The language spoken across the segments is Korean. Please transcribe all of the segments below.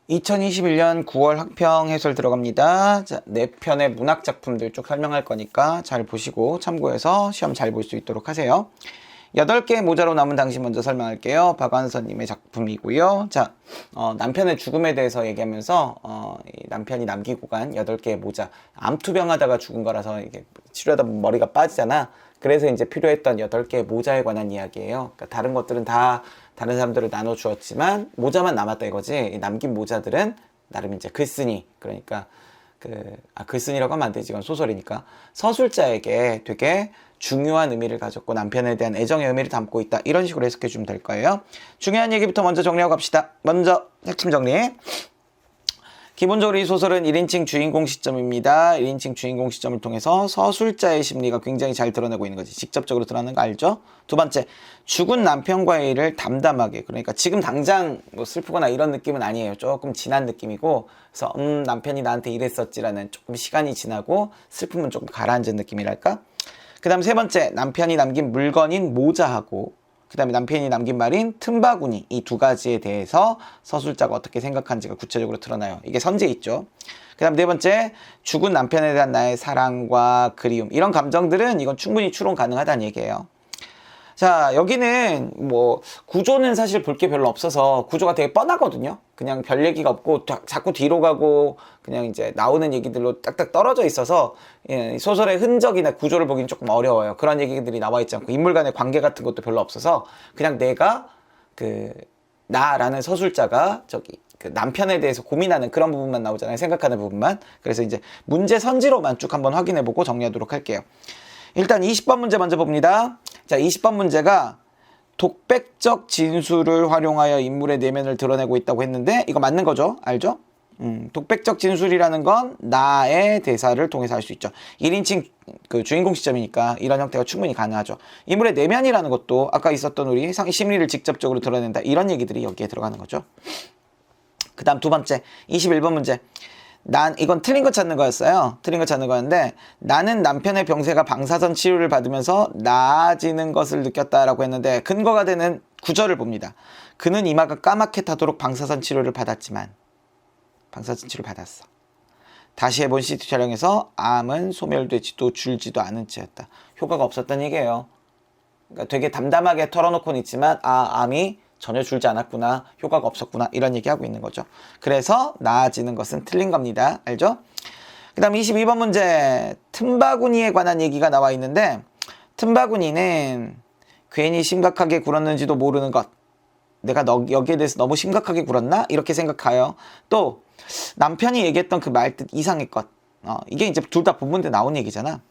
2021년 9월 학평 해설 들어갑니다. 자, 4편의 문학 작품들 쭉 설명할 거니까 잘 보시고 참고해서 시험 잘 볼 수 있도록 하세요. 8개의 모자로 남은 당신 먼저 설명할게요. 박완서님의 작품이고요. 자, 남편의 죽음에 대해서 얘기하면서 이 남편이 남기고 간 8개의 모자. 암투병하다가 죽은 거라서 이게 치료하다 보면 머리가 빠지잖아. 그래서 이제 필요했던 8개의 모자에 관한 이야기예요. 그러니까 다른 것들은 다 다른 사람들을 나눠 주었지만 모자만 남았다 이거지. 이 남긴 모자들은 나름 이제 글쓴이, 그러니까 글쓴이라고 하면 안 되지. 이건 소설이니까. 서술자에게 되게 중요한 의미를 가졌고 남편에 대한 애정의 의미를 담고 있다. 이런 식으로 해석해 주면 될 거예요. 중요한 얘기부터 먼저 정리하고 갑시다. 먼저 핵심 정리. 기본적으로 이 소설은 1인칭 주인공 시점입니다. 1인칭 주인공 시점을 통해서 서술자의 심리가 굉장히 잘 드러내고 있는 거지. 직접적으로 드러나는 거 알죠? 두 번째, 죽은 남편과의 일을 담담하게, 그러니까 지금 당장 뭐 슬프거나 이런 느낌은 아니에요. 조금 지난 느낌이고, 그래서 남편이 나한테 이랬었지라는 조금 시간이 지나고 슬픔은 조금 가라앉은 느낌이랄까? 그 다음 세 번째, 남편이 남긴 물건인 모자하고 그 다음에 남편이 남긴 말인 틈바구니, 이 두 가지에 대해서 서술자가 어떻게 생각하는지가 구체적으로 드러나요. 이게 선제 있죠. 그 다음 네 번째, 죽은 남편에 대한 나의 사랑과 그리움, 이런 감정들은 이건 충분히 추론 가능하다는 얘기예요. 자, 여기는 뭐 구조는 사실 볼 게 별로 없어서 구조가 되게 뻔하거든요. 그냥 별 얘기가 없고 자꾸 뒤로 가고 그냥 이제 나오는 얘기들로 딱딱 떨어져 있어서 소설의 흔적이나 구조를 보기는 조금 어려워요. 그런 얘기들이 나와 있지 않고 인물 간의 관계 같은 것도 별로 없어서 그냥 내가 나라는 서술자가 남편에 대해서 고민하는 그런 부분만 나오잖아요. 생각하는 부분만. 그래서 이제 문제 선지로만 쭉 한번 확인해보고 정리하도록 할게요. 일단 20번 문제 먼저 봅니다. 자, 20번 문제가 독백적 진술을 활용하여 인물의 내면을 드러내고 있다고 했는데 이거 맞는 거죠? 알죠? 독백적 진술이라는 건 나의 대사를 통해서 할 수 있죠. 1인칭 주인공 시점이니까 이런 형태가 충분히 가능하죠. 인물의 내면이라는 것도 아까 있었던 우리 심리를 직접적으로 드러낸다. 이런 얘기들이 여기에 들어가는 거죠. 그 다음 두 번째 21번 문제. 이건 틀린 거 찾는 거였어요. 틀린 거 찾는 거였는데 나는 남편의 병세가 방사선 치료를 받으면서 나아지는 것을 느꼈다라고 했는데 근거가 되는 구절을 봅니다. 그는 이마가 까맣게 타도록 방사선 치료를 받았지만 방사선 치료를 받았어. 다시 해본 CT 촬영에서 암은 소멸되지도 줄지도 않은 채였다. 효과가 없었다는 얘기예요. 그러니까 되게 담담하게 털어놓고는 있지만 암이 전혀 줄지 않았구나, 효과가 없었구나, 이런 얘기하고 있는 거죠. 그래서 나아지는 것은 틀린 겁니다. 알죠? 그 다음 22번 문제, 틈바구니에 관한 얘기가 나와 있는데 틈바구니는 괜히 심각하게 굴었는지도 모르는 것, 내가 여기에 대해서 너무 심각하게 굴었나? 이렇게 생각해요. 또 남편이 얘기했던 그 말뜻 이상의 것, 이게 이제 둘 다 본문에 나온 얘기잖아.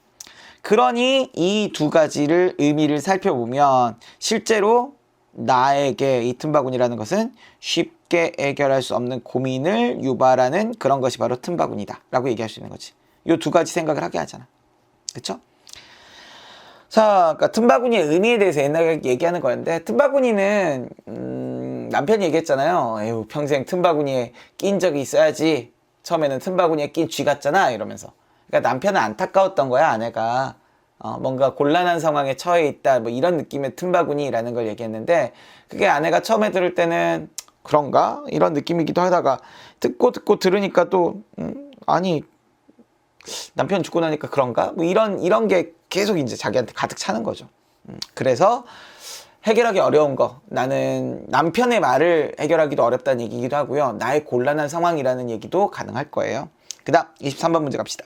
그러니 이 두 가지를 의미를 살펴보면 실제로 나에게 이 틈바구니라는 것은 쉽게 해결할 수 없는 고민을 유발하는 그런 것이 바로 틈바구니다 라고 얘기할 수 있는 거지. 이 두 가지 생각을 하게 하잖아. 그쵸? 자, 그러니까 틈바구니의 의미에 대해서 옛날에 얘기하는 거였는데 틈바구니는 남편이 얘기했잖아요. 에휴, 평생 틈바구니에 낀 적이 있어야지. 처음에는 틈바구니에 낀 쥐 같잖아 이러면서. 그러니까 남편은 안타까웠던 거야, 아내가. 뭔가 곤란한 상황에 처해 있다, 뭐 이런 느낌의 틈바구니라는 걸 얘기했는데 그게 아내가 처음에 들을 때는 그런가? 이런 느낌이기도 하다가 듣고 들으니까 또 아니 남편 죽고 나니까 그런가? 뭐 이런 게 계속 이제 자기한테 가득 차는 거죠. 그래서 해결하기 어려운 거, 나는 남편의 말을 해결하기도 어렵다는 얘기기도 하고요. 나의 곤란한 상황이라는 얘기도 가능할 거예요. 그 다음 23번 문제 갑시다.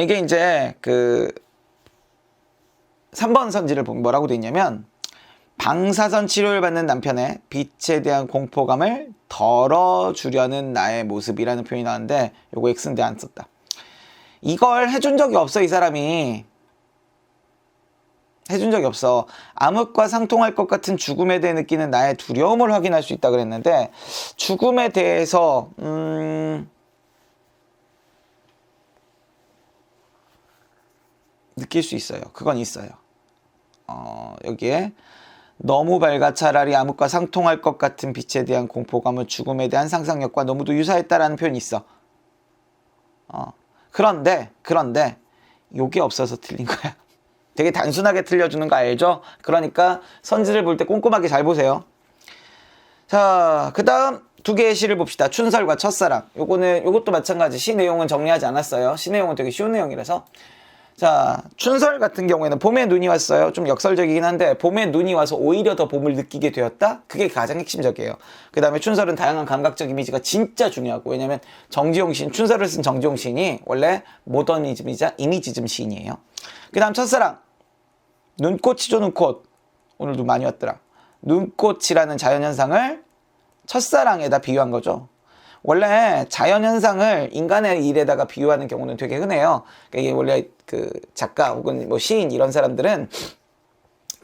이게 이제 3번 선지를 보면 뭐라고 돼 있냐면 방사선 치료를 받는 남편의 빛에 대한 공포감을 덜어주려는 나의 모습이라는 표현이 나왔는데 요거 X인데 안 썼다. 이걸 해준 적이 없어. 이 사람이 해준 적이 없어. 암흑과 상통할 것 같은 죽음에 대해 느끼는 나의 두려움을 확인할 수 있다 그랬는데 죽음에 대해서 느낄 수 있어요. 그건 있어요. 여기에 너무 밝아 차라리 암흑과 상통할 것 같은 빛에 대한 공포감은 죽음에 대한 상상력과 너무도 유사했다라는 표현이 있어. 그런데 요게 없어서 틀린 거야. 되게 단순하게 틀려주는 거 알죠? 그러니까 선지를 볼 때 꼼꼼하게 잘 보세요. 자, 그 다음 두 개의 시를 봅시다. 춘설과 첫사랑. 요것도 마찬가지. 시 내용은 정리하지 않았어요. 시 내용은 되게 쉬운 내용이라서. 자, 춘설 같은 경우에는 봄에 눈이 왔어요. 좀 역설적이긴 한데 봄에 눈이 와서 오히려 더 봄을 느끼게 되었다? 그게 가장 핵심적이에요. 그 다음에 춘설은 다양한 감각적 이미지가 진짜 중요하고, 왜냐면 정지용 시인, 춘설을 쓴 정지용 시인이 원래 모더니즘이자 이미지즘 시인이에요. 그 다음 첫사랑. 눈꽃이죠, 눈꽃. 오늘도 많이 왔더라. 눈꽃이라는 자연현상을 첫사랑에다 비유한 거죠. 원래 자연현상을 인간의 일에다가 비유하는 경우는 되게 흔해요. 그러니까 이게 원래 그 작가 혹은 뭐 시인 이런 사람들은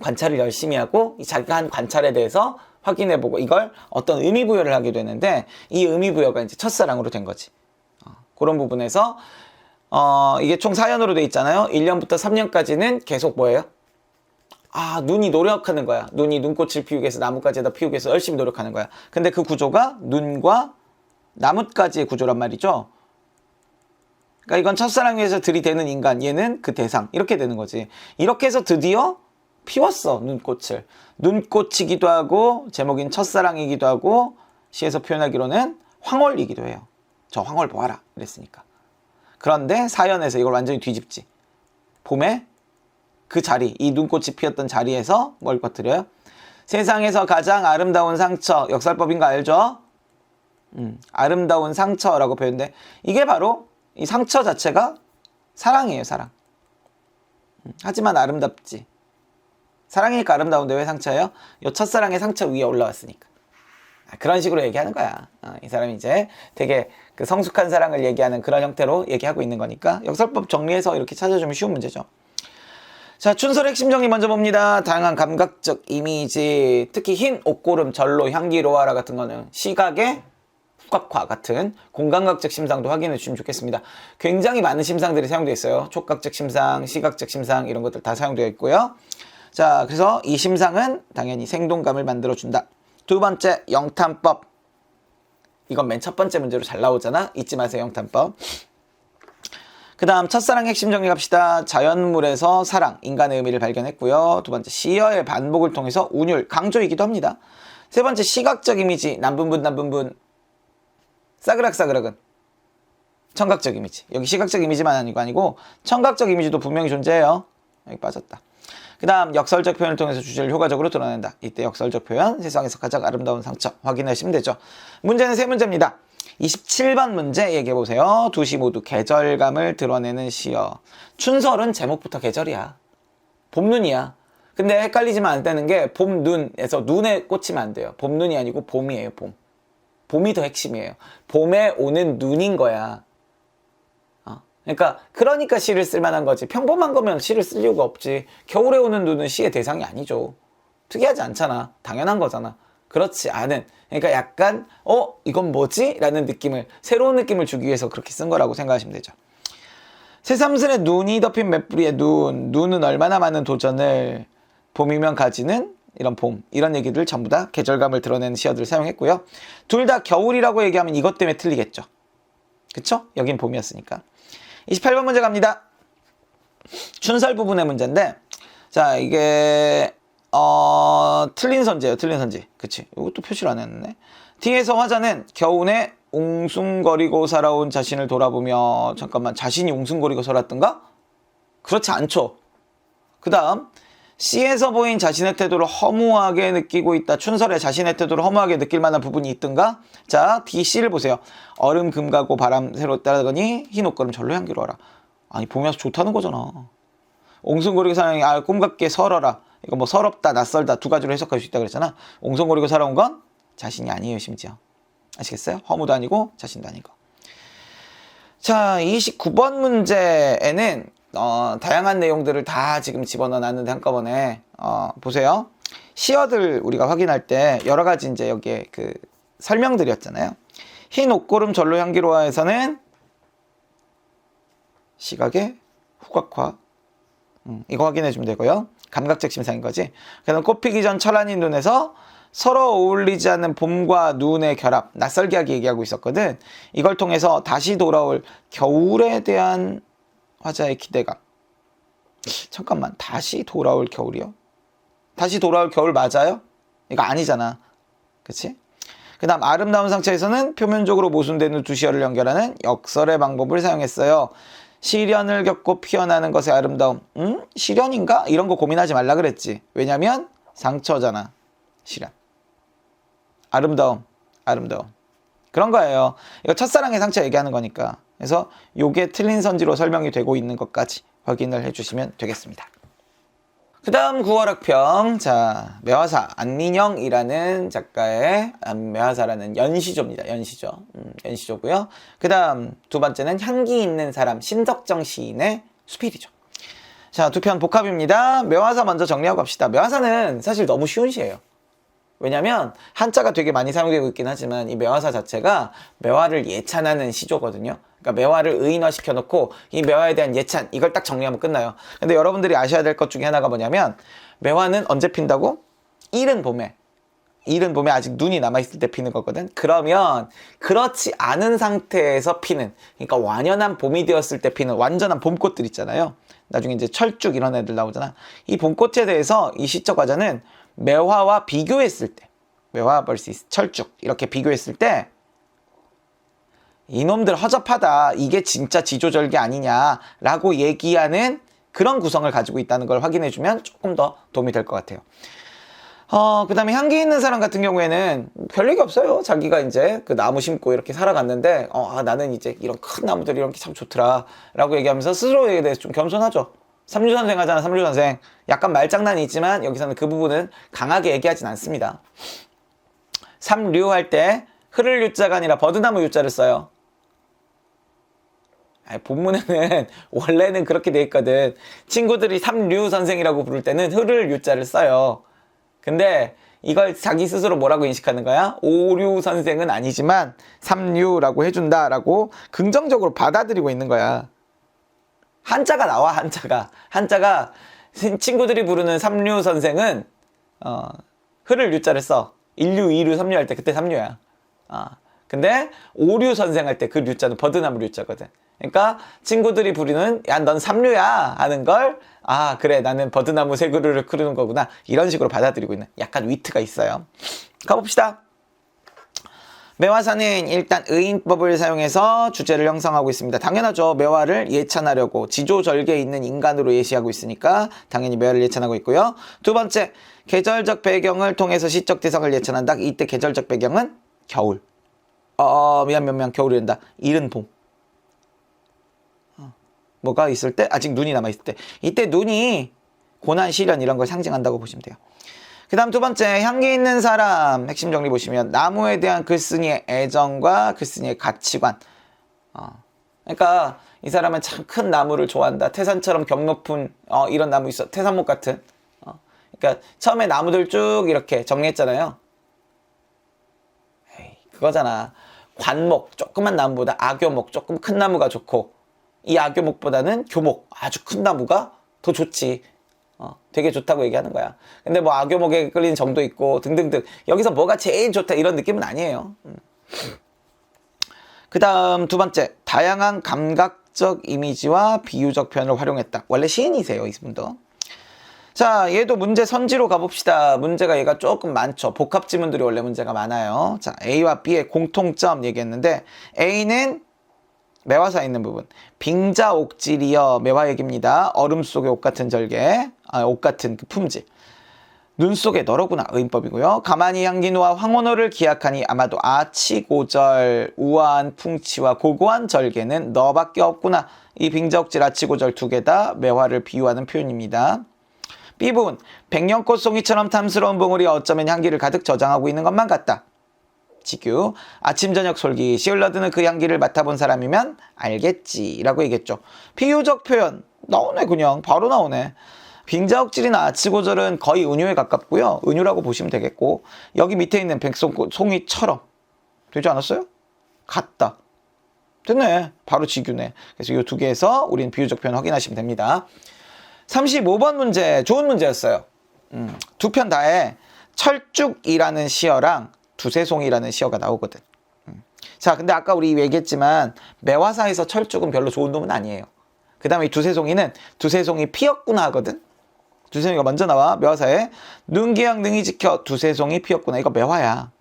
관찰을 열심히 하고 자기가 한 관찰에 대해서 확인해보고 이걸 어떤 의미부여를 하게 되는데, 이 의미부여가 이제 첫사랑으로 된 거지. 그런 부분에서 이게 총 4년으로 돼 있잖아요. 1년부터 3년까지는 계속 뭐예요? 눈이 노력하는 거야. 눈이 눈꽃을 피우기 위해서 나뭇가지에다 피우기 위해서 열심히 노력하는 거야. 근데 그 구조가 눈과 나뭇가지의 구조란 말이죠. 그러니까 이건 첫사랑 위해서 들이대는 인간, 얘는 그 대상, 이렇게 되는 거지. 이렇게 해서 드디어 피웠어, 눈꽃을. 눈꽃이기도 하고 제목인 첫사랑이기도 하고 시에서 표현하기로는 황홀이기도 해요. 저 황홀 보아라 이랬으니까. 그런데 사연에서 이걸 완전히 뒤집지. 봄에 그 자리, 이 눈꽃이 피었던 자리에서 뭘 퍼뜨려요? 세상에서 가장 아름다운 상처, 역설법인 거 알죠? 아름다운 상처라고 표현돼. 이게 바로 이 상처 자체가 사랑이에요, 사랑. 하지만 아름답지. 사랑이니까 아름다운데 왜 상처예요? 요 첫사랑의 상처 위에 올라왔으니까. 그런 식으로 얘기하는 거야. 이 사람이 이제 되게 그 성숙한 사랑을 얘기하는 그런 형태로 얘기하고 있는 거니까 역설법 정리해서 이렇게 찾아주면 쉬운 문제죠. 자, 춘설의 핵심 정리 먼저 봅니다. 다양한 감각적 이미지, 특히 흰 옷고름, 절로, 향기로워라 같은 거는 시각의 후각화 같은 공감각적 심상도 확인해 주시면 좋겠습니다. 굉장히 많은 심상들이 사용되어 있어요. 촉각적 심상, 시각적 심상 이런 것들 다 사용되어 있고요. 자, 그래서 이 심상은 당연히 생동감을 만들어준다. 두 번째, 영탄법. 이건 맨 첫 번째 문제로 잘 나오잖아. 잊지 마세요, 영탄법. 그 다음 첫사랑 핵심 정리 갑시다. 자연물에서 사랑, 인간의 의미를 발견했고요. 두 번째, 시어의 반복을 통해서 운율, 강조이기도 합니다. 세 번째, 시각적 이미지, 남분분, 싸그락싸그락은 청각적 이미지. 여기 시각적 이미지만 아니고 청각적 이미지도 분명히 존재해요. 여기 빠졌다. 그 다음 역설적 표현을 통해서 주제를 효과적으로 드러낸다. 이때 역설적 표현, 세상에서 가장 아름다운 상처 확인하시면 되죠. 문제는 세 문제입니다. 27번 문제 얘기해보세요. 두 시 모두 계절감을 드러내는 시여. 춘설은 제목부터 계절이야. 봄눈이야. 근데 헷갈리지만 안 되는 게 봄눈에서 눈에 꽂히면 안 돼요. 봄눈이 아니고 봄이에요. 봄. 봄이 더 핵심이에요. 봄에 오는 눈인 거야. 그러니까 시를 쓸만한 거지. 평범한 거면 시를 쓸 이유가 없지. 겨울에 오는 눈은 시의 대상이 아니죠. 특이하지 않잖아. 당연한 거잖아. 그렇지 않은. 그러니까 약간 이건 뭐지? 라는 느낌을, 새로운 느낌을 주기 위해서 그렇게 쓴 거라고 생각하시면 되죠. 새삼스레 눈이 덮인 맷뿌리의 눈은 얼마나 많은 도전을, 봄이면 가지는 이런 봄, 이런 얘기들 전부 다 계절감을 드러내는 시어들을 사용했고요. 둘 다 겨울이라고 얘기하면 이것 때문에 틀리겠죠. 그쵸? 여긴 봄이었으니까. 28번 문제 갑니다. 춘설 부분의 문제인데, 자, 이게 틀린 선지예요. 틀린 선지. 그치? 이것도 표시를 안 했네. 뒤에서 화자는 겨우내 웅숭거리고 살아온 자신을 돌아보며, 잠깐만, 자신이 웅숭거리고 살았던가? 그렇지 않죠. 그 다음, 시에서 보인 자신의 태도를 허무하게 느끼고 있다. 춘설에 자신의 태도를 허무하게 느낄 만한 부분이 있던가? 자, D, C를 보세요. 얼음 금가고 바람 새로 따르더니 흰 옷걸음 절로 향기로워라. 아니, 봄이 와서 좋다는 거잖아. 옹성거리고 사랑이 꿈같게 설어라. 이거 뭐 서럽다, 낯설다 두 가지로 해석할 수 있다 그랬잖아. 옹성거리고 살아온 건 자신이 아니에요, 심지어. 아시겠어요? 허무도 아니고 자신도 아니고. 자, 29번 문제에는 다양한 내용들을 다 지금 집어넣어 놨는데 한꺼번에 보세요. 시어들 우리가 확인할 때 여러 가지 이제 여기에 그 설명들이었잖아요. 흰 옷고름 절로 향기로워에서는 시각의 후각화, 이거 확인해 주면 되고요. 감각적 심상인 거지. 그다음 꽃피기 전 철안인 눈에서 서로 어울리지 않는 봄과 눈의 결합, 낯설게 하게 얘기하고 있었거든. 이걸 통해서 다시 돌아올 겨울에 대한 화자의 기대감. 잠깐만, 다시 돌아올 겨울이요? 다시 돌아올 겨울 맞아요? 이거 아니잖아. 그치? 그 다음 아름다운 상처에서는 표면적으로 모순되는 두 시어를 연결하는 역설의 방법을 사용했어요. 시련을 겪고 피어나는 것의 아름다움. 시련인가? 이런 거 고민하지 말라 그랬지. 왜냐면 상처잖아. 시련. 아름다움. 그런 거예요. 이거 첫사랑의 상처 얘기하는 거니까. 그래서 요게 틀린 선지로 설명이 되고 있는 것까지 확인을 해주시면 되겠습니다. 그 다음 9월학평. 자, 매화사 안민영이라는 작가의 매화사라는 연시조입니다. 연시조고요. 그 다음 두 번째는 향기 있는 사람 신석정 시인의 수필이죠. 자, 두 편 복합입니다. 매화사 먼저 정리하고 갑시다. 매화사는 사실 너무 쉬운 시예요. 왜냐면 한자가 되게 많이 사용되고 있긴 하지만 이 매화사 자체가 매화를 예찬하는 시조거든요. 그러니까 매화를 의인화시켜 놓고 이 매화에 대한 예찬 이걸 딱 정리하면 끝나요. 근데 여러분들이 아셔야 될 것 중에 하나가 뭐냐면 매화는 언제 핀다고? 이른 봄에 아직 눈이 남아있을 때 피는 거거든. 그러면 그렇지 않은 상태에서 피는, 그러니까 완연한 봄이 되었을 때 피는 완전한 봄꽃들 있잖아요. 나중에 이제 철쭉 이런 애들 나오잖아. 이 봄꽃에 대해서 이 시적 과자는 매화와 비교했을 때, 매화 vs 철쭉 이렇게 비교했을 때 이놈들 허접하다, 이게 진짜 지조절개 아니냐라고 얘기하는 그런 구성을 가지고 있다는 걸 확인해주면 조금 더 도움이 될 것 같아요. 그 다음에 향기 있는 사람 같은 경우에는 별 얘기 없어요. 자기가 이제 그 나무 심고 이렇게 살아갔는데 나는 이제 이런 큰 나무들 이런 게 참 좋더라 라고 얘기하면서 스스로에 대해서 좀 겸손하죠. 삼류선생 하잖아. 삼류선생. 약간 말장난이 있지만 여기서는 그 부분은 강하게 얘기하진 않습니다. 삼류 할 때 흐를 유자가 아니라 버드나무 유자를 써요. 본문에는 원래는 그렇게 돼 있거든. 친구들이 삼류 선생이라고 부를 때는 흐를 유자를 써요. 근데 이걸 자기 스스로 뭐라고 인식하는 거야? 오류 선생은 아니지만 삼류라고 해준다라고 긍정적으로 받아들이고 있는 거야. 한자가 나와. 한자가 친구들이 부르는 삼류 선생은 흐를 유자를 써. 1류, 2류, 3류 할 때 그때 3류야. 근데 오류 선생 할 때 그 류자는 버드나무 류자거든. 그러니까 친구들이 부르는 야 넌 3류야 하는 걸 그래 나는 버드나무 세 그루를 크르는 거구나 이런 식으로 받아들이고 있는 약간 위트가 있어요. 가봅시다. 매화사는 일단 의인법을 사용해서 주제를 형성하고 있습니다. 당연하죠. 매화를 예찬하려고 지조절개에 있는 인간으로 예시하고 있으니까 당연히 매화를 예찬하고 있고요. 두 번째, 계절적 배경을 통해서 시적 대상을 예찬한다. 이때 계절적 배경은 겨울. 미안 겨울이란다. 이른 봄. 뭐가 있을 때? 아직 눈이 남아있을 때. 이때 눈이 고난, 시련 이런 걸 상징한다고 보시면 돼요. 그 다음 두 번째, 향기 있는 사람. 핵심 정리 보시면 나무에 대한 글쓴이의 애정과 글쓴이의 가치관. 그러니까 이 사람은 참 큰 나무를 좋아한다. 태산처럼 경 높은 이런 나무 있어. 태산목 같은. 그러니까 처음에 나무들 쭉 이렇게 정리했잖아요. 그거잖아. 관목, 조그만 나무보다 악교목, 조금 큰 나무가 좋고 이 악교목보다는 교목, 아주 큰 나무가 더 좋지. 되게 좋다고 얘기하는 거야. 근데 뭐 악교목에 끌리는 정도 있고 등등등. 여기서 뭐가 제일 좋다 이런 느낌은 아니에요. 그 다음 두 번째, 다양한 감각적 이미지와 비유적 표현을 활용했다. 원래 시인이세요, 이분도. 자, 얘도 문제 선지로 가봅시다. 문제가 얘가 조금 많죠. 복합 지문들이 원래 문제가 많아요. 자, A와 B의 공통점 얘기했는데 A는 매화사에 있는 부분. 빙자옥질이여 매화 얘기입니다. 얼음 속의 옷 같은 절개, 옷 같은 그 품질. 눈 속에 너로구나 의인법이고요. 가만히 향기노와 황혼호를 기약하니 아마도 아치고절 우아한 풍치와 고고한 절개는 너밖에 없구나. 이 빙자옥질 아치고절 두 개 다 매화를 비유하는 표현입니다. B부분, 백년꽃 송이처럼 탐스러운 봉우리 어쩌면 향기를 가득 저장하고 있는 것만 같다. 지규, 아침 저녁 솔기 시흘러드는 그 향기를 맡아본 사람이면 알겠지 라고 얘기했죠. 비유적 표현 나오네. 그냥 바로 나오네. 빙자옥질이나 아치고절은 거의 은유에 가깝고요. 은유라고 보시면 되겠고 여기 밑에 있는 백송꽃 송이처럼 되지 않았어요? 같다. 됐네. 바로 지규네. 그래서 이 두 개에서 우리는 비유적 표현 확인하시면 됩니다. 35번 문제 좋은 문제였어요. 두 편 다에 철쭉이라는 시어랑 두세송이라는 시어가 나오거든. 자, 근데 아까 우리 얘기했지만 매화사에서 철쭉은 별로 좋은 놈은 아니에요. 그 다음에 이 두세송이 피었구나 하거든. 두세송이가 먼저 나와. 매화사에 눈기양 능이 지켜 두세송이 피었구나. 이거 매화야.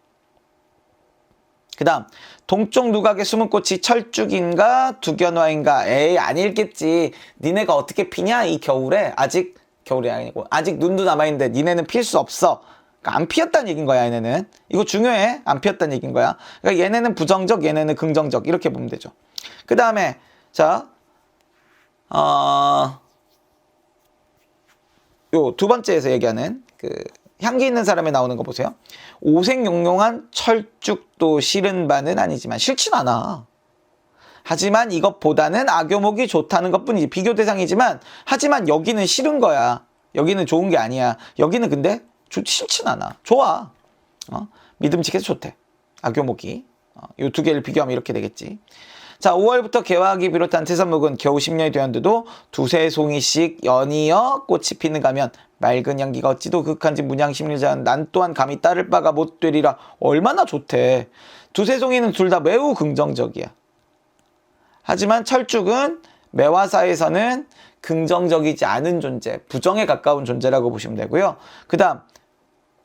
그 다음 동쪽 누각의 숨은 꽃이 철쭉인가 두견화인가. 에이 안 읽겠지. 니네가 어떻게 피냐 이 겨울에. 아직 겨울이 아니고 아직 눈도 남아있는데 니네는 필 수 없어. 그러니까 안 피었다는 얘기인 거야 얘네는. 이거 중요해. 안 피었다는 얘기인 거야. 그러니까 얘네는 부정적 얘네는 긍정적 이렇게 보면 되죠. 그 다음에 자 요 두 번째에서 얘기하는 그 향기 있는 사람에 나오는 거 보세요. 오색용용한 철쭉도 싫은 바는 아니지만 싫진 않아. 하지만 이것보다는 악교목이 좋다는 것뿐이지. 비교 대상이지만 하지만 여기는 싫은 거야. 여기는 좋은 게 아니야. 여기는 근데 싫진 않아. 좋아. 믿음직해서 좋대. 악교목이. 요 두 개를 비교하면 이렇게 되겠지. 자, 5월부터 개화하기 비롯한 태산목은 겨우 10년이 되었는데도 두세 송이씩 연이어 꽃이 피는가 하면 맑은 향기가 어찌도 극한지 문양심리자는 난 또한 감히 따를 바가 못 되리라. 얼마나 좋대. 두세 송이는 둘 다 매우 긍정적이야. 하지만 철쭉은 매화사에서는 긍정적이지 않은 존재, 부정에 가까운 존재라고 보시면 되고요. 그 다음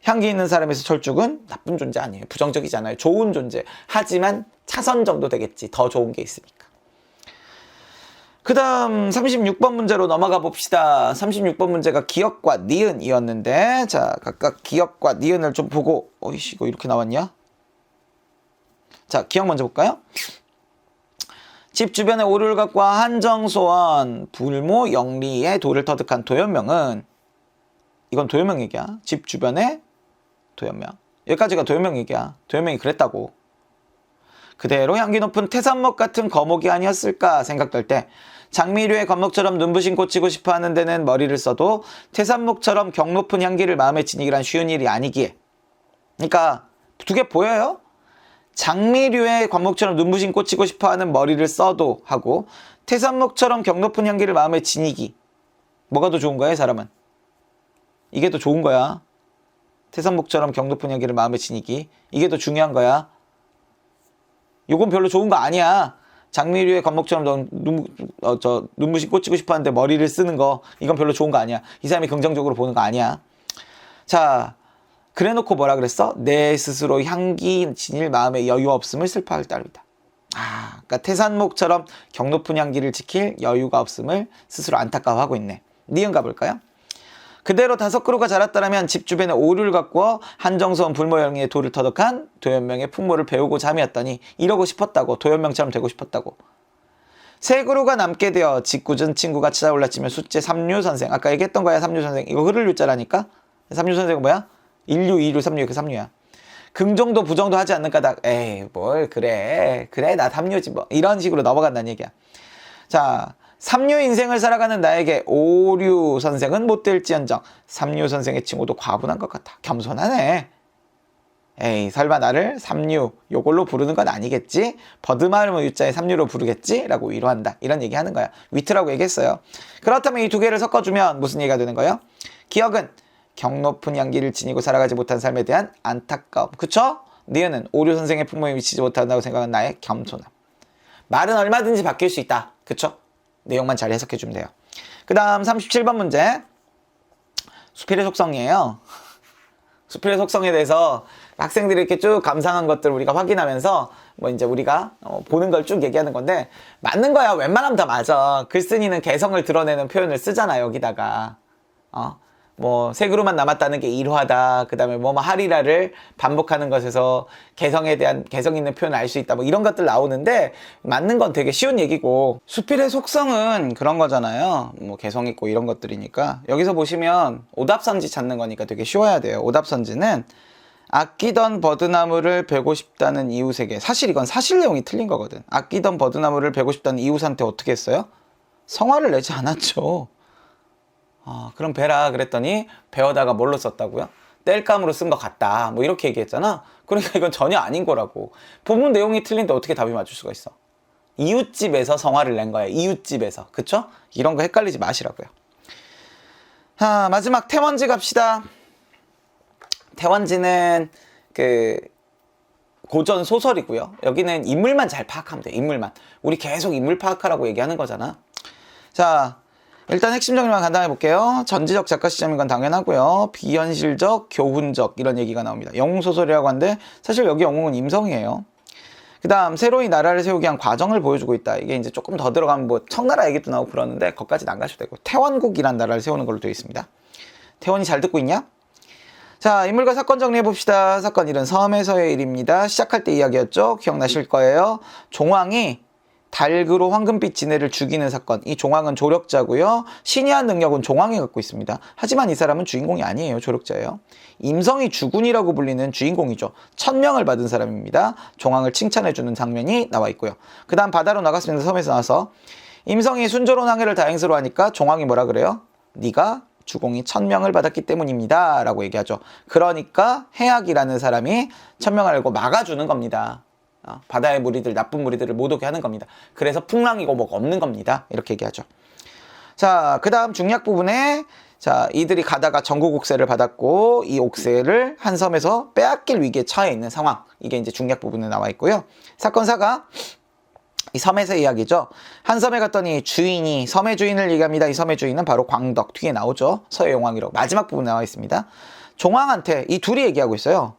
향기 있는 사람에서 철쭉은 나쁜 존재 아니에요. 부정적이지 않아요. 좋은 존재. 하지만 차선 정도 되겠지. 더 좋은 게 있으니까. 그 다음 36번 문제로 넘어가 봅시다. 36번 문제가 기역과 니은이었는데 자 각각 기역과 니은을 좀 보고 어이씨 이거 이렇게 나왔냐? 자 기역 먼저 볼까요? 집 주변에 오를각과 한정소원 불모 영리의 도를 터득한 도연명은 이건 도연명 얘기야. 집 주변에 도연명. 여기까지가 도연명 얘기야. 도연명이 그랬다고. 그대로 향기 높은 태산목 같은 거목이 아니었을까 생각될 때 장미류의 거목처럼 눈부신 꽂히고 싶어 하는 데는 머리를 써도 태산목처럼 경 높은 향기를 마음에 지니기란 쉬운 일이 아니기에. 그러니까 두 개 보여요? 장미류의 거목처럼 눈부신 꽂히고 싶어 하는 머리를 써도 하고 태산목처럼 경 높은 향기를 마음에 지니기. 뭐가 더 좋은 거야, 이 사람은? 이게 더 좋은 거야. 태산목처럼 경 높은 향기를 마음에 지니기. 이게 더 중요한 거야. 요건 별로 좋은 거 아니야. 장미류의 거목처럼 눈부신 꽂히고 싶어 하는데 머리를 쓰는 거. 이건 별로 좋은 거 아니야. 이 사람이 긍정적으로 보는 거 아니야. 자, 그래놓고 뭐라 그랬어? 내 스스로 향기 지닐 마음에 여유 없음을 슬퍼할 따름이다. 그러니까 태산목처럼 경 높은 향기를 지킬 여유가 없음을 스스로 안타까워하고 있네. 니은 가볼까요? 그대로 5그루가 자랐다면 집 주변에 오류를 가꾸어 한정소원 불모영리의 도를 터득한 도연명의 풍모를 배우고 잠이었더니 이러고 싶었다고. 도연명처럼 되고 싶었다고. 3그루가 남게 되어 짓궂은 친구가 찾아올랐지만 숫제 삼류선생. 아까 얘기했던 거야. 삼류선생. 이거 흐를 유자라니까. 삼류선생은 뭐야? 1류, 2류, 3류 이렇게 3류야. 긍정도 부정도 하지 않는 까닭. 에이 뭘 그래 나 3류지 뭐. 이런 식으로 넘어간다는 얘기야. 자, 3류 인생을 살아가는 나에게 5류 선생은 못될지언정 3류 선생의 칭호도 과분한 것 같아. 겸손하네. 에이 설마 나를 3류 요걸로 부르는 건 아니겠지? 버드마르모 유자에 3류로 부르겠지? 라고 위로한다. 이런 얘기 하는 거야. 위트라고 얘기했어요. 그렇다면 이 두 개를 섞어주면 무슨 얘기가 되는 거예요? 기억은 경 높은 향기를 지니고 살아가지 못한 삶에 대한 안타까움. 그쵸? 니은은 5류 선생의 풍모에 미치지 못한다고 생각하는 나의 겸손함. 말은 얼마든지 바뀔 수 있다. 그쵸? 내용만 잘 해석해주면 돼요. 그 다음 37번 문제. 수필의 속성이에요. 수필의 속성에 대해서 학생들이 이렇게 쭉 감상한 것들을 우리가 확인하면서 뭐 이제 우리가 보는 걸 쭉 얘기하는 건데 맞는 거야. 웬만하면 다 맞아. 글쓴이는 개성을 드러내는 표현을 쓰잖아. 여기다가 뭐 3그루만 남았다는 게 이루하다. 그 다음에 뭐 하리라를 반복하는 것에서 개성에 대한 개성 있는 표현을 알 수 있다. 뭐 이런 것들 나오는데 맞는 건 되게 쉬운 얘기고 수필의 속성은 그런 거잖아요. 뭐 개성 있고 이런 것들이니까 여기서 보시면 오답선지 찾는 거니까 되게 쉬워야 돼요. 오답선지는 아끼던 버드나무를 베고 싶다는 이웃에게. 사실 이건 사실 내용이 틀린 거거든. 아끼던 버드나무를 베고 싶다는 이웃한테 어떻게 했어요? 성화를 내지 않았죠. 그럼 베라 그랬더니 베어다가 뭘로 썼다고요? 땔감으로 쓴 것 같다. 뭐 이렇게 얘기했잖아. 그러니까 이건 전혀 아닌 거라고. 본문 내용이 틀린데 어떻게 답이 맞을 수가 있어? 이웃집에서 성화를 낸 거예요. 이웃집에서. 그쵸? 이런 거 헷갈리지 마시라고요. 마지막 태원지 갑시다. 태원지는 그 고전 소설이고요. 여기는 인물만 잘 파악하면 돼. 인물만. 우리 계속 인물 파악하라고 얘기하는 거잖아. 자, 일단 핵심 정리만 간단히 볼게요. 전지적 작가 시점인 건 당연하고요. 비현실적, 교훈적 이런 얘기가 나옵니다. 영웅소설이라고 하는데 사실 여기 영웅은 임성이에요. 그 다음 새로이 나라를 세우기 위한 과정을 보여주고 있다. 이게 이제 조금 더 들어가면 뭐 청나라 얘기도 나오고 그러는데 거기까지는 안 가셔도 되고, 태원국이란 나라를 세우는 걸로 되어 있습니다. 태원이 잘 듣고 있냐? 자, 인물과 사건 정리해 봅시다. 사건 1은 섬에서의 일입니다. 시작할 때 이야기였죠? 기억나실 거예요. 종황이 닭으로 황금빛 지네를 죽이는 사건. 이 종황은 조력자고요. 신이한 능력은 종황이 갖고 있습니다. 하지만 이 사람은 주인공이 아니에요. 조력자예요. 임성이 주군이라고 불리는 주인공이죠. 1000명을 받은 사람입니다. 종황을 칭찬해주는 장면이 나와 있고요. 그 다음 바다로 나갔습니다. 섬에서 나와서 임성이 순조로운 항해를 다행스러워하니까 종황이 뭐라 그래요? 네가 주공이 1000명을 받았기 때문입니다 라고 얘기하죠. 그러니까 해악이라는 사람이 1000명을 알고 막아주는 겁니다. 바다의 무리들, 나쁜 무리들을 못 오게 하는 겁니다. 그래서 풍랑이고 뭐가 없는 겁니다. 이렇게 얘기하죠. 자, 그 다음 중략 부분에, 자, 이들이 가다가 전국 옥세를 받았고 이 옥세를 한 섬에서 빼앗길 위기에 처해 있는 상황. 이게 이제 중략 부분에 나와 있고요. 사건 4가 이 섬에서의 이야기죠. 한 섬에 갔더니 주인이, 섬의 주인을 얘기합니다. 이 섬의 주인은 바로 광덕, 뒤에 나오죠. 서해용왕이라고 마지막 부분에 나와 있습니다. 종황한테 이 둘이 얘기하고 있어요.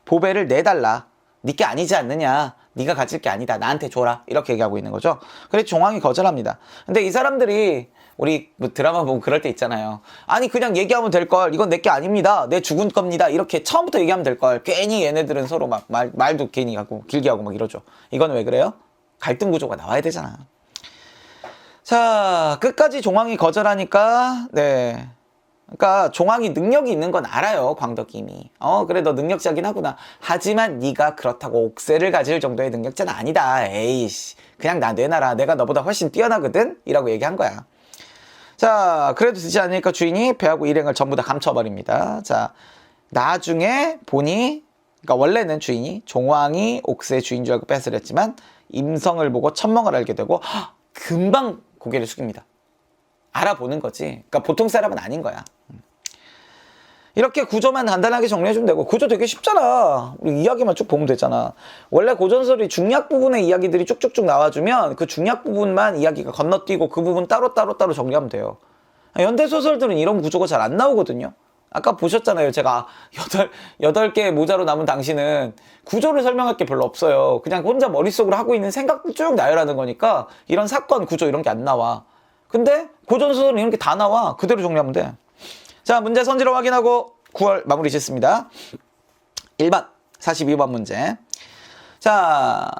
보배를 내달라. 네게 아니지 않느냐. 네가 가질 게 아니다. 나한테 줘라. 이렇게 얘기하고 있는 거죠. 그래서 종황이 거절합니다. 근데 이 사람들이 우리 뭐 드라마 보면 그럴 때 있잖아요. 아니 그냥 얘기하면 될걸. 이건 내 게 아닙니다. 내 죽은 겁니다. 이렇게 처음부터 얘기하면 될걸. 괜히 얘네들은 서로 막 말도 괜히 하고 길게 하고 막 이러죠. 이건 왜 그래요? 갈등 구조가 나와야 되잖아. 자, 끝까지 종황이 거절하니까, 네. 그러니까 종황이 능력이 있는 건 알아요. 광덕이 이미. 그래 너 능력자긴 하구나. 하지만 네가 그렇다고 옥새를 가질 정도의 능력자는 아니다. 에이씨, 그냥 나 내놔라. 내가 너보다 훨씬 뛰어나거든? 이라고 얘기한 거야. 자, 그래도 되지 않으니까 주인이 배하고 일행을 전부 다 감춰버립니다. 자, 나중에 보니, 그러니까 원래는 주인이 종황이 옥새 주인 줄 알고 뺏으렸지만 임성을 보고 천명을 알게 되고 금방 고개를 숙입니다. 알아보는 거지. 그러니까 보통 사람은 아닌 거야. 이렇게 구조만 간단하게 정리해주면 되고, 구조 되게 쉽잖아. 우리 이야기만 쭉 보면 되잖아. 원래 고전설이 중략 부분의 이야기들이 쭉쭉쭉 나와주면 그 중략 부분만 이야기가 건너뛰고 그 부분 따로 정리하면 돼요. 현대소설들은 이런 구조가 잘 안 나오거든요. 아까 보셨잖아요. 제가 8개의 모자로 남은 당신은 구조를 설명할 게 별로 없어요. 그냥 혼자 머릿속으로 하고 있는 생각들 쭉 나열하는 거니까 이런 사건, 구조 이런 게 안 나와. 근데 고전소설은 이런 게 다 나와. 그대로 정리하면 돼. 자, 문제 선지로 확인하고 9월 마무리 짓습니다. 1번, 42번 문제. 자,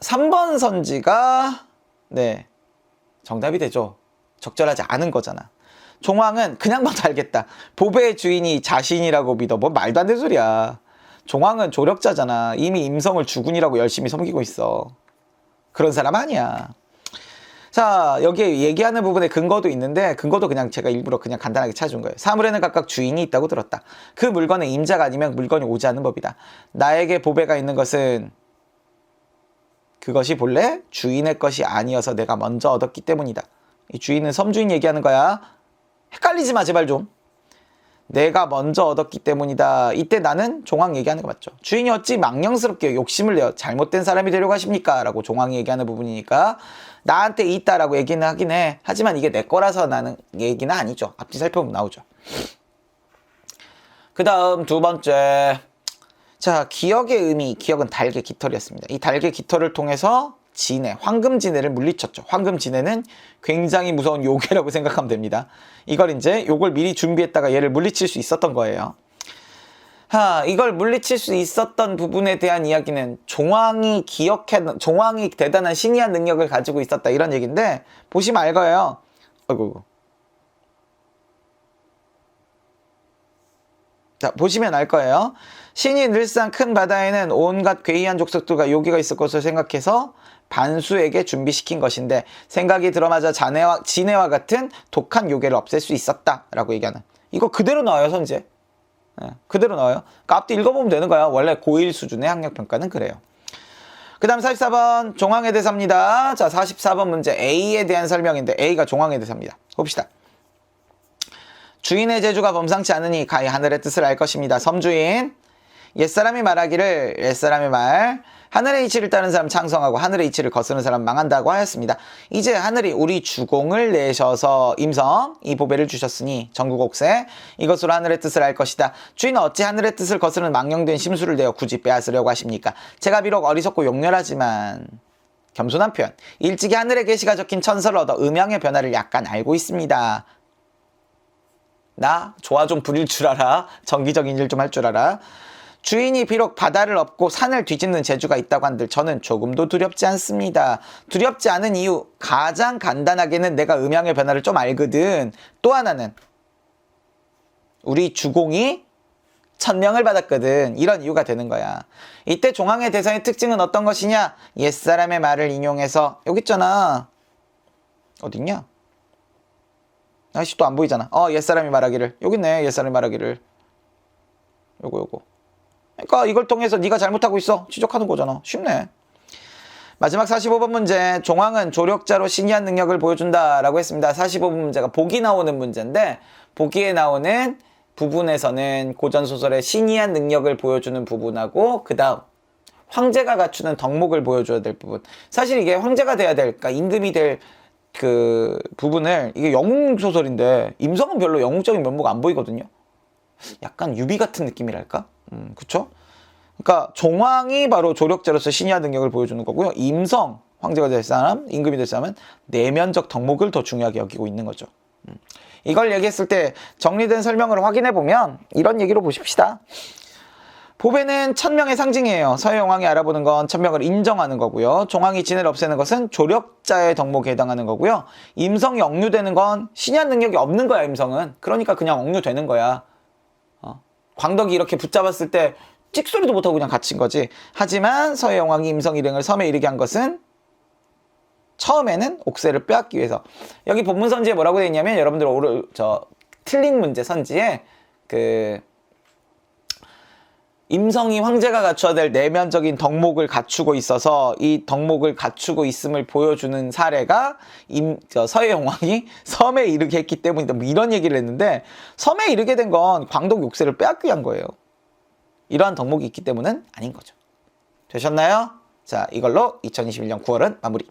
3번 선지가 네, 정답이 되죠. 적절하지 않은 거잖아. 종황은 그냥 봐도 알겠다. 보배의 주인이 자신이라고 믿어. 뭐 말도 안 되는 소리야. 종황은 조력자잖아. 이미 임성을 주군이라고 열심히 섬기고 있어. 그런 사람 아니야. 자, 여기에 얘기하는 부분에 근거도 있는데 근거도 그냥 제가 일부러 그냥 간단하게 찾아준 거예요. 사물에는 각각 주인이 있다고 들었다. 그 물건에 임자가 아니면 물건이 오지 않는 법이다. 나에게 보배가 있는 것은 그것이 본래 주인의 것이 아니어서 내가 먼저 얻었기 때문이다. 이 주인은 섬주인 얘기하는 거야. 헷갈리지 마 제발 좀. 내가 먼저 얻었기 때문이다. 이때 나는 종황 얘기하는 거 맞죠. 주인이 어찌 망령스럽게 욕심을 내어 잘못된 사람이 되려고 하십니까? 라고 종황이 얘기하는 부분이니까 나한테 있다라고 얘기는 하긴 해. 하지만 이게 내 거라서 나는 얘기는 아니죠. 앞뒤 살펴보면 나오죠. 그 다음 두 번째. 자, 기억의 의미. 기억은 달개 깃털이었습니다. 이 달개 깃털을 통해서 진해, 황금진해를 물리쳤죠. 황금진해는 굉장히 무서운 요괴라고 생각하면 됩니다. 이걸 이제 요걸 미리 준비했다가 얘를 물리칠 수 있었던 거예요. 이걸 물리칠 수 있었던 부분에 대한 이야기는 종황이 대단한 신이한 능력을 가지고 있었다 이런 얘기인데 보시면 알 거예요. 아이고. 자, 보시면 알 거예요. 신이 늘상 큰 바다에는 온갖 괴이한 족속들과 요괴가 있을 것으로 생각해서 반수에게 준비시킨 것인데 생각이 들어마자 진해와 같은 독한 요괴를 없앨 수 있었다라고 얘기하는. 이거 그대로 나와요, 선제. 네, 그대로 나와요. 그러니까 앞뒤 읽어보면 되는 거야. 원래 고1 수준의 학력평가는 그래요. 그 다음 44번 종황의 대사입니다. 자, 44번 문제 A에 대한 설명인데 A가 종황의 대사입니다. 봅시다. 주인의 재주가 범상치 않으니 가히 하늘의 뜻을 알 것입니다. 섬주인 옛사람이 말하기를 옛사람의 말 하늘의 이치를 따른 사람 창성하고 하늘의 이치를 거스르는 사람 망한다고 하였습니다. 이제 하늘이 우리 주공을 내셔서 임성 이 보배를 주셨으니 전국옥새 이것으로 하늘의 뜻을 알 것이다. 주인은 어찌 하늘의 뜻을 거스르는 망령된 심수를 내어 굳이 빼앗으려고 하십니까? 제가 비록 어리석고 용렬하지만 겸손한 표현, 일찍이 하늘의 계시가 적힌 천서를 얻어 음양의 변화를 약간 알고 있습니다. 나 조화 좀 부릴 줄 알아. 정기적인 일 좀 할 줄 알아. 주인이 비록 바다를 엎고 산을 뒤집는 재주가 있다고 한들 저는 조금도 두렵지 않습니다. 두렵지 않은 이유, 가장 간단하게는 내가 음양의 변화를 좀 알거든. 또 하나는 우리 주공이 천명을 받았거든. 이런 이유가 되는 거야. 이때 종황의 대사의 특징은 어떤 것이냐? 옛사람의 말을 인용해서 여기 있잖아. 어딨냐? 아이씨 또 안 보이잖아. 옛사람이 말하기를. 여기 있네. 옛사람이 말하기를. 요거. 그러니까 이걸 통해서 네가 잘못하고 있어. 지적하는 거잖아. 쉽네. 마지막 45번 문제. 종황은 조력자로 신기한 능력을 보여준다라고 했습니다. 45번 문제가 보기 나오는 문제인데 보기에 나오는 부분에서는 고전소설의 신기한 능력을 보여주는 부분하고 그 다음 황제가 갖추는 덕목을 보여줘야 될 부분. 사실 이게 황제가 돼야 될, 그러니까 임금이 될 그 부분을, 이게 영웅소설인데 임성은 별로 영웅적인 면모가 안 보이거든요. 약간 유비 같은 느낌이랄까? 그쵸? 그러니까 종황이 바로 조력자로서 신이한 능력을 보여주는 거고요. 임성, 황제가 될 사람, 임금이 될 사람은 내면적 덕목을 더 중요하게 여기고 있는 거죠. 이걸 얘기했을 때 정리된 설명을 확인해 보면 이런 얘기로 보십시다. 보배는 천명의 상징이에요. 서해용왕이 알아보는 건 천명을 인정하는 거고요. 종황이 진을 없애는 것은 조력자의 덕목에 해당하는 거고요. 임성이 억류되는 건 신이한 능력이 없는 거야. 임성은. 그러니까 그냥 억류되는 거야. 광덕이 이렇게 붙잡았을 때 찍소리도 못하고 그냥 갇힌 거지. 하지만 서해용왕이 임성 일행을 섬에 이르게 한 것은 처음에는 옥새를 빼앗기 위해서. 여기 본문 선지에 뭐라고 되어 있냐면 여러분들 틀린 문제 선지에 임성이 황제가 갖춰야 될 내면적인 덕목을 갖추고 있어서 이 덕목을 갖추고 있음을 보여주는 사례가 서해용왕이 섬에 이르게 했기 때문이다. 뭐 이런 얘기를 했는데 섬에 이르게 된 건 광덕 옥새를 빼앗기 위한 거예요. 이러한 덕목이 있기 때문은 아닌 거죠. 되셨나요? 자, 이걸로 2021년 9월은 마무리.